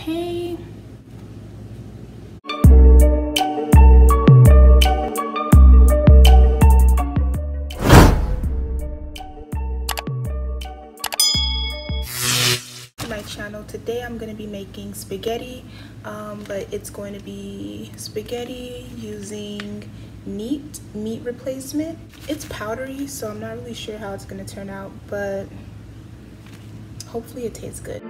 Okay. My channel today I'm going to be making spaghetti, but it's going to be spaghetti using meat replacement. It's powdery, so I'm not really sure how it's going to turn out, but hopefully it tastes good.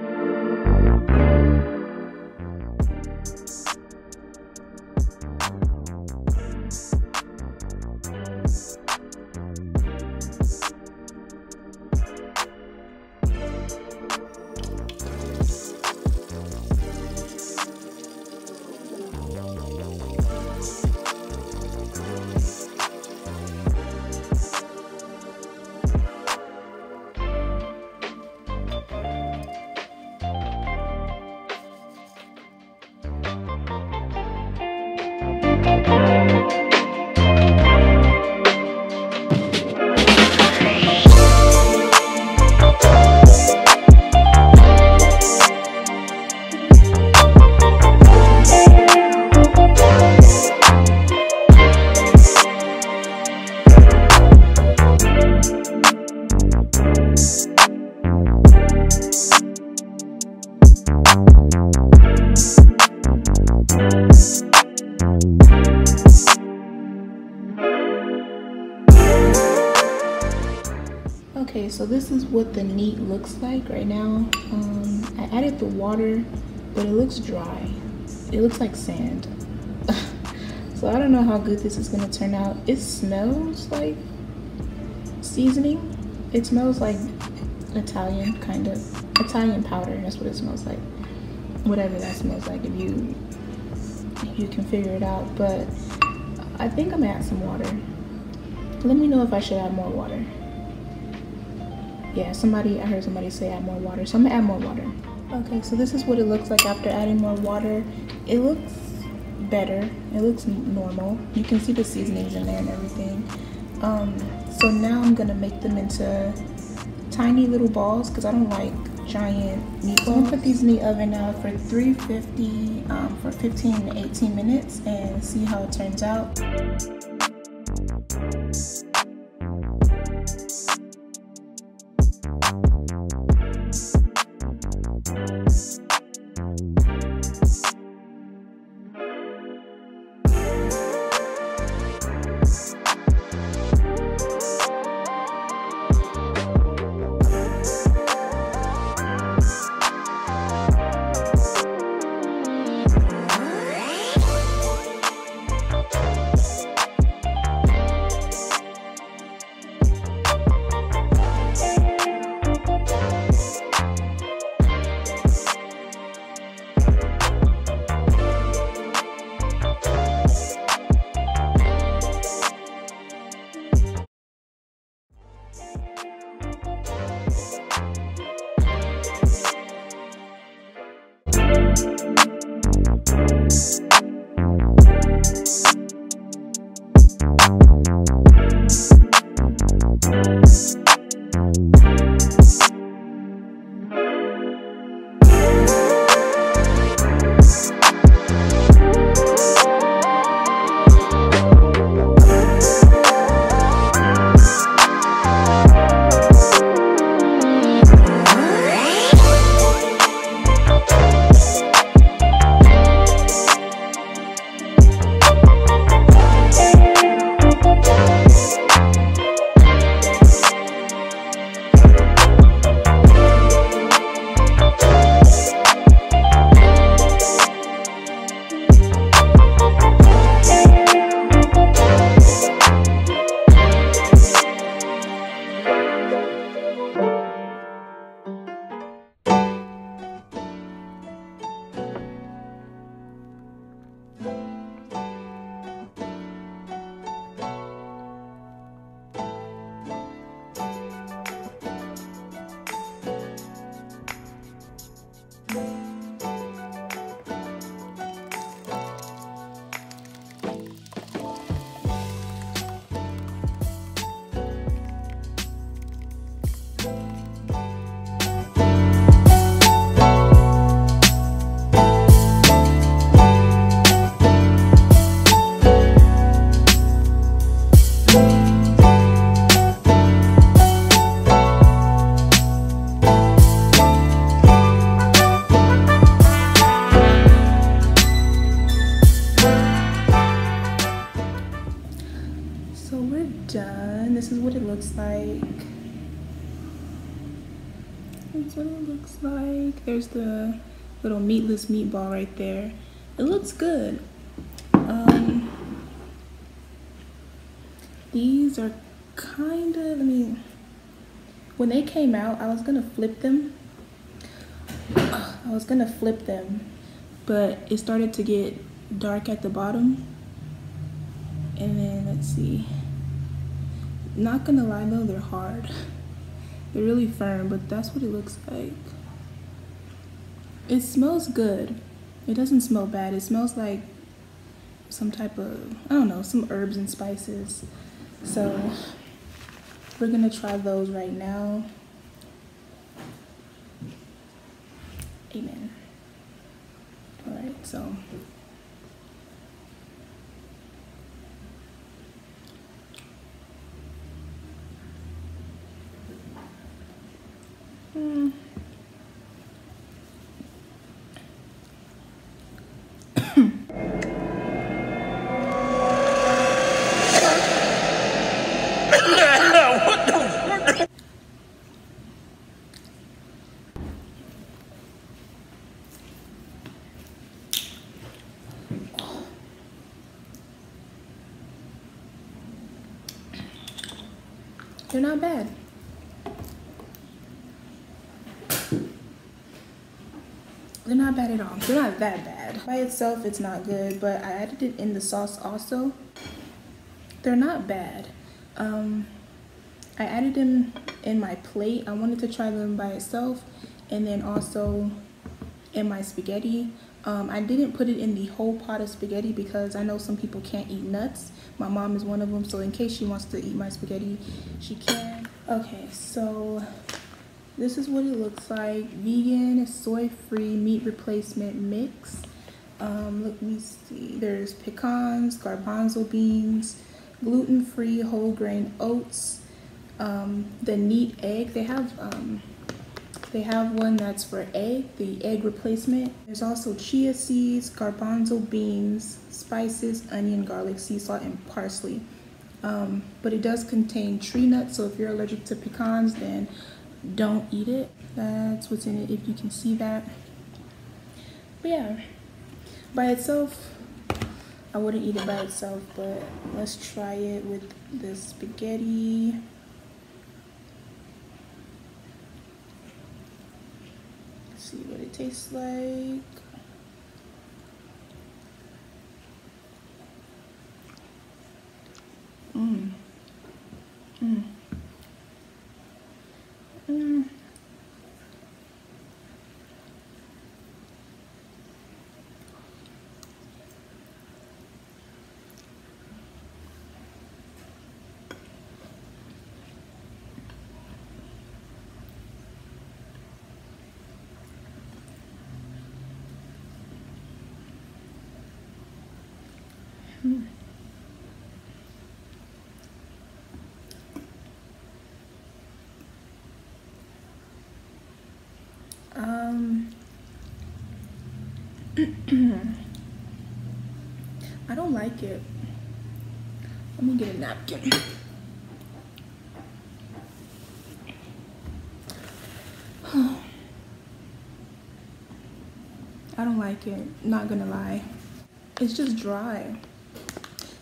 Okay, so this is what the meat looks like right now. I added the water, but it looks dry. It looks like sand. So I don't know how good this is gonna turn out. It smells like seasoning. It smells like Italian, kind of. Italian powder, that's what it smells like. Whatever that smells like, if you can figure it out. But I think I'm gonna add some water. Let me know if I should add more water. Yeah, I heard somebody say add more water, so I'm gonna add more water. Okay, so this is what it looks like after adding more water. It looks better, it looks normal. You can see the seasonings in there and everything. So now I'm gonna make them into tiny little balls because I don't like giant meatballs. So I'm gonna put these in the oven now for 350 for 15 to 18 minutes and see how it turns out. tastes like. That's what it looks like. There's the little meatless meatball right there. It looks good. These are kind of, when they came out, I was gonna flip them. But it started to get dark at the bottom. And then, let's see. Not gonna lie though, they're hard. They're really firm, but that's what it looks like. It smells good. It doesn't smell bad. It smells like some type of, I don't know, some herbs and spices. So we're gonna try those right now. Amen. All right, so. They're not bad. They're not bad at all. They're not that bad. By itself, it's not good, but I added it in the sauce also. They're not bad. I added them in my plate. I wanted to try them by itself and then also in my spaghetti. I didn't put it in the whole pot of spaghetti because I know some people can't eat nuts. My mom is one of them, so in case she wants to eat my spaghetti, she can. Okay, so this is what it looks like. Vegan, soy-free meat replacement mix. Let me see. There's pecans, garbanzo beans, gluten-free whole grain oats, the neat egg. They have one that's for egg, the egg replacement. There's also chia seeds, garbanzo beans, spices, onion, garlic, sea salt, and parsley. But it does contain tree nuts, so if you're allergic to pecans, then don't eat it. That's what's in it, if you can see that. But yeah, by itself, I wouldn't eat it by itself, but let's try it with the spaghetti. See what it tastes like. I don't like it. Let me get a napkin. I don't like it, not gonna lie. It's just dry.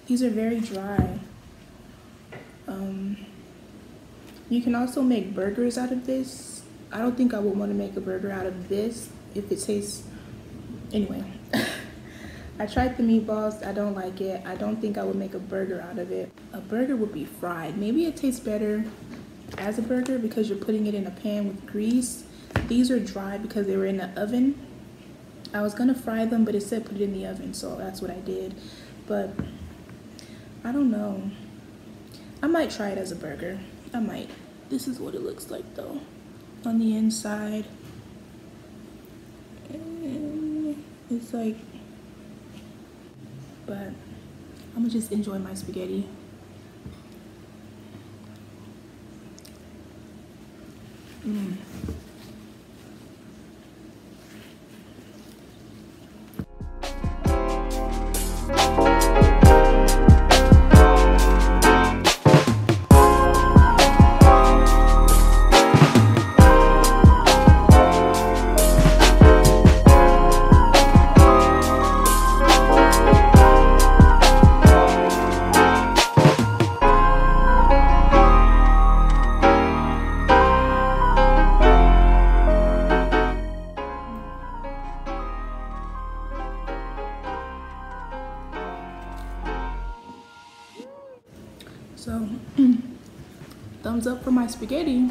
These are very dry. You can also make burgers out of this. I don't think I would want to make a burger out of this if it tastes, anyway. I tried the meatballs, I don't like it. I don't think I would make a burger out of it. A burger would be fried. Maybe it tastes better as a burger because you're putting it in a pan with grease. These are dry because they were in the oven. I was gonna fry them, but it said put it in the oven, so that's what I did. But I don't know. I might try it as a burger. I might. This is what it looks like though, on the inside. And it's like, but I'm gonna just enjoy my spaghetti. So thumbs up for my spaghetti,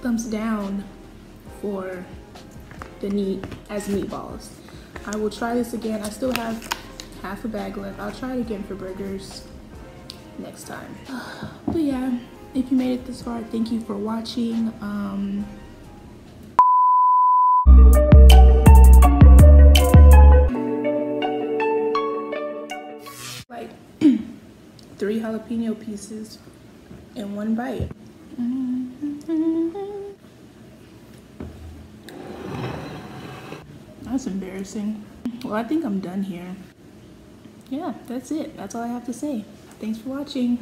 thumbs down for the NEAT as meatballs. I will try this again. I still have half a bag left. I'll try it again for burgers next time. But yeah, if you made it this far, thank you for watching. Like 3 jalapeno pieces in one bite. That's embarrassing. Well, I think I'm done here. Yeah, that's it. That's all I have to say. Thanks for watching.